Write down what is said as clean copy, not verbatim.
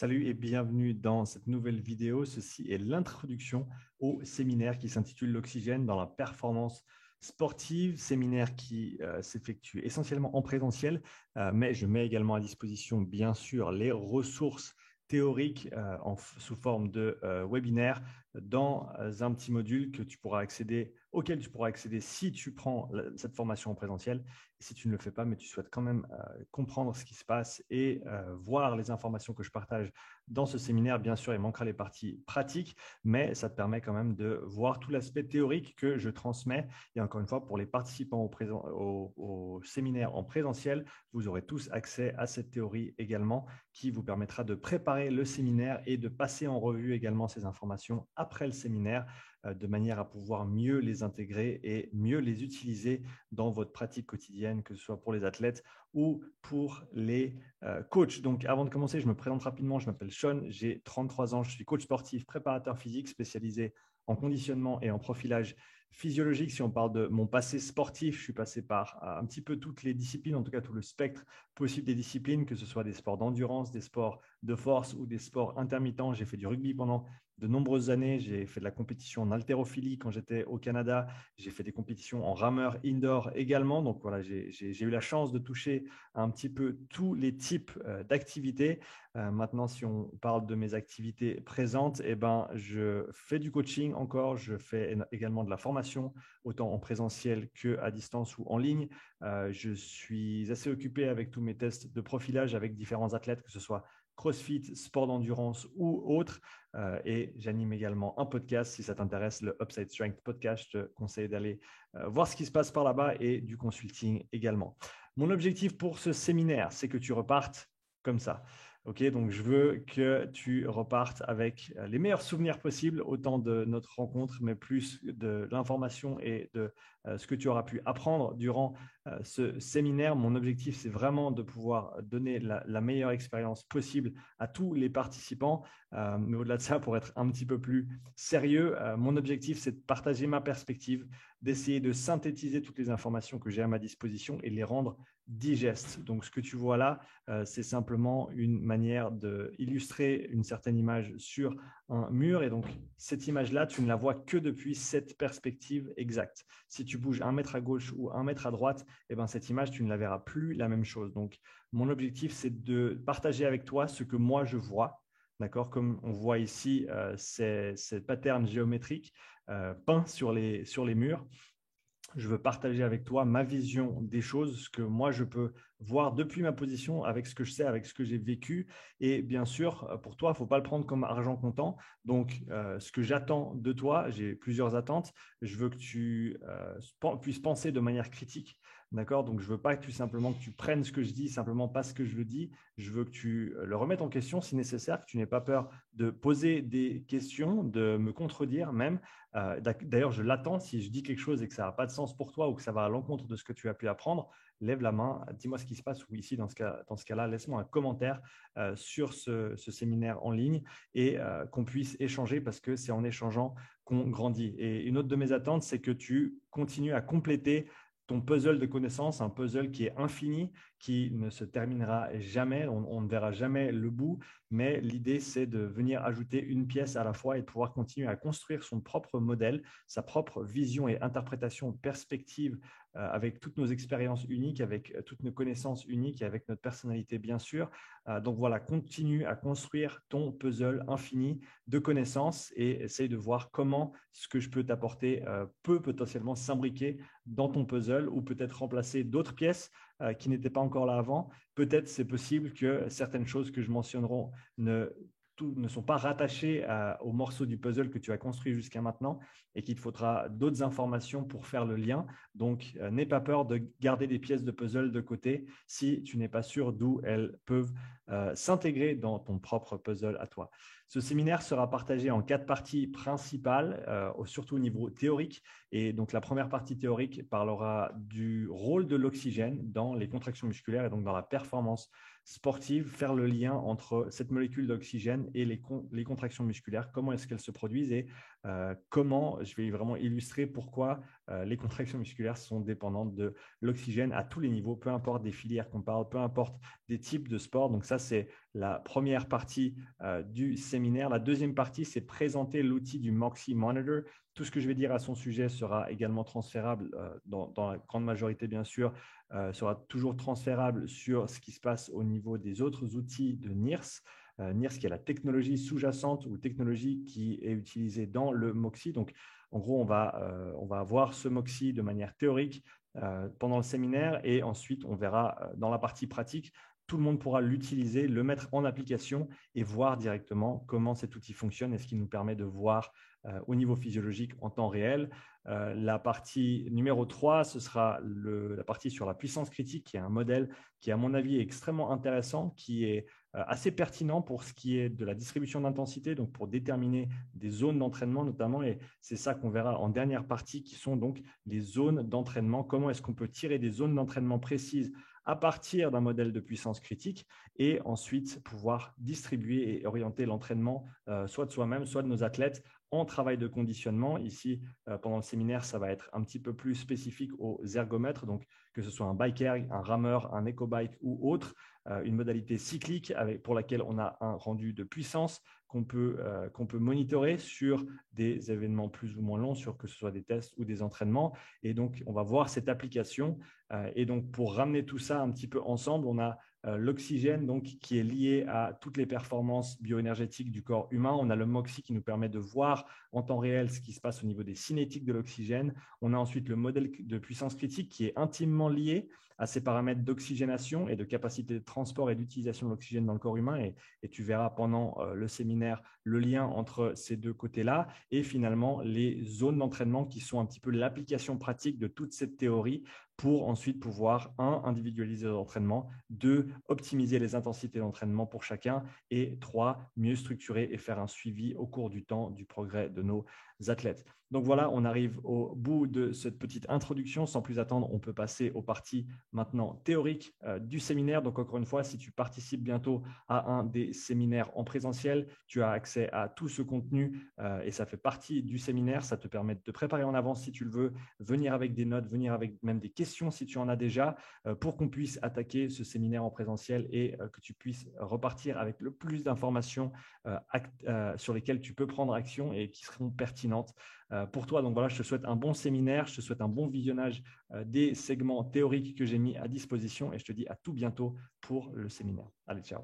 Salut et bienvenue dans cette nouvelle vidéo. Ceci est l'introduction au séminaire qui s'intitule L'Oxygène dans la performance sportive, séminaire qui s'effectue essentiellement en présentiel, mais je mets également à disposition bien sûr les ressources théoriques sous forme de webinaire dans un petit module auquel tu pourras accéder si tu prends cette formation en présentiel. Et si tu ne le fais pas, mais tu souhaites quand même comprendre ce qui se passe et voir les informations que je partage dans ce séminaire, bien sûr, il manquera les parties pratiques, mais ça te permet quand même de voir tout l'aspect théorique que je transmets. Et encore une fois, pour les participants au séminaire en présentiel, vous aurez tous accès à cette théorie également qui vous permettra de préparer le séminaire et de passer en revue également ces informations après le séminaire de manière à pouvoir mieux les intégrer et mieux les utiliser dans votre pratique quotidienne, que ce soit pour les athlètes ou pour les coachs. Donc, avant de commencer, je me présente rapidement. Je m'appelle Sean, j'ai 33 ans, je suis coach sportif, préparateur physique spécialisé en conditionnement et en profilage physiologique. Si on parle de mon passé sportif, je suis passé par un petit peu toutes les disciplines, en tout cas tout le spectre possible des disciplines, que ce soit des sports d'endurance, des sports de force ou des sports intermittents. J'ai fait du rugby pendant de nombreuses années. J'ai fait de la compétition en haltérophilie quand j'étais au Canada. J'ai fait des compétitions en rameur indoor également. Donc voilà, j'ai eu la chance de toucher un petit peu tous les types d'activités. Maintenant, si on parle de mes activités présentes, eh ben, je fais du coaching encore. Je fais également de la formation, autant en présentiel qu'à distance ou en ligne. Je suis assez occupé avec tous mes tests de profilage avec différents athlètes, que ce soit CrossFit, sport d'endurance ou autres. Et j'anime également un podcast. Si ça t'intéresse, le Upside Strength Podcast, je te conseille d'aller voir ce qui se passe par là-bas et du consulting également. Mon objectif pour ce séminaire, c'est que tu repartes comme ça. Ok, donc je veux que tu repartes avec les meilleurs souvenirs possibles, autant de notre rencontre, mais plus de l'information et de ce que tu auras pu apprendre durant ce séminaire. Mon objectif, c'est vraiment de pouvoir donner la meilleure expérience possible à tous les participants. Mais au-delà de ça, pour être un petit peu plus sérieux, mon objectif, c'est de partager ma perspective, d'essayer de synthétiser toutes les informations que j'ai à ma disposition et les rendre digestes. Donc, ce que tu vois là, c'est simplement une manière d'illustrer une certaine image sur un mur. Et donc, cette image-là, tu ne la vois que depuis cette perspective exacte. Si tu bouges 1 mètre à gauche ou 1 mètre à droite, eh ben, cette image, tu ne la verras plus la même chose. Donc, mon objectif, c'est de partager avec toi ce que moi, je vois. D'accord, comme on voit ici, ces patterns géométriques peints sur les murs. Je veux partager avec toi ma vision des choses, ce que moi je peux voir depuis ma position, avec ce que je sais, avec ce que j'ai vécu. Et bien sûr, pour toi, il ne faut pas le prendre comme argent comptant. Donc, ce que j'attends de toi, j'ai plusieurs attentes. Je veux que tu puisses penser de manière critique. D'accord? Donc, je ne veux pas que simplement que tu prennes ce que je dis, simplement parce que je le dis. Je veux que tu le remettes en question si nécessaire, que tu n'aies pas peur de poser des questions, de me contredire même. D'ailleurs, je l'attends. Si je dis quelque chose et que ça n'a pas de sens pour toi ou que ça va à l'encontre de ce que tu as pu apprendre, lève la main, dis-moi ce qui se passe ou ici, dans ce cas-là, laisse-moi un commentaire sur ce séminaire en ligne et qu'on puisse échanger parce que c'est en échangeant qu'on grandit. Et une autre de mes attentes, c'est que tu continues à compléter ton puzzle de connaissances, un puzzle qui est infini, qui ne se terminera jamais, on ne verra jamais le bout, mais l'idée, c'est de venir ajouter une pièce à la fois et de pouvoir continuer à construire son propre modèle, sa propre vision et interprétation, perspective avec toutes nos expériences uniques, avec toutes nos connaissances uniques et avec notre personnalité, bien sûr. Donc voilà, continue à construire ton puzzle infini de connaissances et essaye de voir comment ce que je peux t'apporter peut potentiellement s'imbriquer dans ton puzzle ou peut-être remplacer d'autres pièces qui n'étaient pas encore là avant. Peut-être c'est possible que certaines choses que je mentionnerai ne sont pas rattachées au morceau du puzzle que tu as construit jusqu'à maintenant et qu'il te faudra d'autres informations pour faire le lien. Donc, n'aie pas peur de garder des pièces de puzzle de côté si tu n'es pas sûr d'où elles peuvent s'intégrer dans ton propre puzzle à toi. Ce séminaire sera partagé en 4 parties principales, surtout au niveau théorique. Et donc, la première partie théorique parlera du rôle de l'oxygène dans les contractions musculaires et donc dans la performance sportive, faire le lien entre cette molécule d'oxygène et les contractions musculaires, comment est-ce qu'elles se produisent et comment, je vais vraiment illustrer pourquoi les contractions musculaires sont dépendantes de l'oxygène à tous les niveaux, peu importe des filières qu'on parle, peu importe des types de sports. Donc ça, c'est la première partie du séminaire. La deuxième partie, c'est présenter l'outil du Moxy Monitor. Tout ce que je vais dire à son sujet sera également transférable, dans la grande majorité bien sûr, sera toujours transférable sur ce qui se passe au niveau des autres outils de NIRS. NIRS qui est la technologie sous-jacente ou technologie qui est utilisée dans le Moxy. Donc, en gros, on va avoir ce Moxy de manière théorique pendant le séminaire et ensuite, on verra dans la partie pratique, tout le monde pourra l'utiliser, le mettre en application et voir directement comment cet outil fonctionne et ce qui nous permet de voir au niveau physiologique en temps réel. La partie numéro 3, ce sera la partie sur la puissance critique, qui est un modèle qui, à mon avis, est extrêmement intéressant, qui est assez pertinent pour ce qui est de la distribution d'intensité, donc pour déterminer des zones d'entraînement notamment, et c'est ça qu'on verra en dernière partie, qui sont donc les zones d'entraînement. Comment est-ce qu'on peut tirer des zones d'entraînement précises à partir d'un modèle de puissance critique et ensuite pouvoir distribuer et orienter l'entraînement soit de soi-même, soit de nos athlètes en travail de conditionnement. Ici, pendant le séminaire, ça va être un petit peu plus spécifique aux ergomètres, donc que ce soit un bike erg, un rameur, un eco-bike ou autre, une modalité cyclique pour laquelle on a un rendu de puissance qu'on peut monitorer sur des événements plus ou moins longs, sur que ce soit des tests ou des entraînements. Et donc, on va voir cette application. Et donc, pour ramener tout ça un petit peu ensemble, on a l'oxygène donc, qui est lié à toutes les performances bioénergétiques du corps humain. On a le Moxy qui nous permet de voir en temps réel ce qui se passe au niveau des cinétiques de l'oxygène. On a ensuite le modèle de puissance critique qui est intimement lié à ces paramètres d'oxygénation et de capacité de transport et d'utilisation de l'oxygène dans le corps humain. Et tu verras pendant le séminaire le lien entre ces deux côtés-là et finalement les zones d'entraînement qui sont un petit peu l'application pratique de toute cette théorie pour ensuite pouvoir, un, individualiser l'entraînement, deux, optimiser les intensités d'entraînement pour chacun et trois, mieux structurer et faire un suivi au cours du temps du progrès de nos athlètes. Donc voilà, on arrive au bout de cette petite introduction. Sans plus attendre, on peut passer aux parties maintenant théoriques du séminaire. Donc encore une fois, si tu participes bientôt à un des séminaires en présentiel, tu as accès à tout ce contenu et ça fait partie du séminaire. Ça te permet de te préparer en avance si tu le veux, venir avec des notes, venir avec même des questions si tu en as déjà, pour qu'on puisse attaquer ce séminaire en présentiel et que tu puisses repartir avec le plus d'informations sur lesquelles tu peux prendre action et qui seront pertinentes pour toi. Donc voilà, je te souhaite un bon séminaire, je te souhaite un bon visionnage des segments théoriques que j'ai mis à disposition et je te dis à tout bientôt pour le séminaire. Allez, ciao.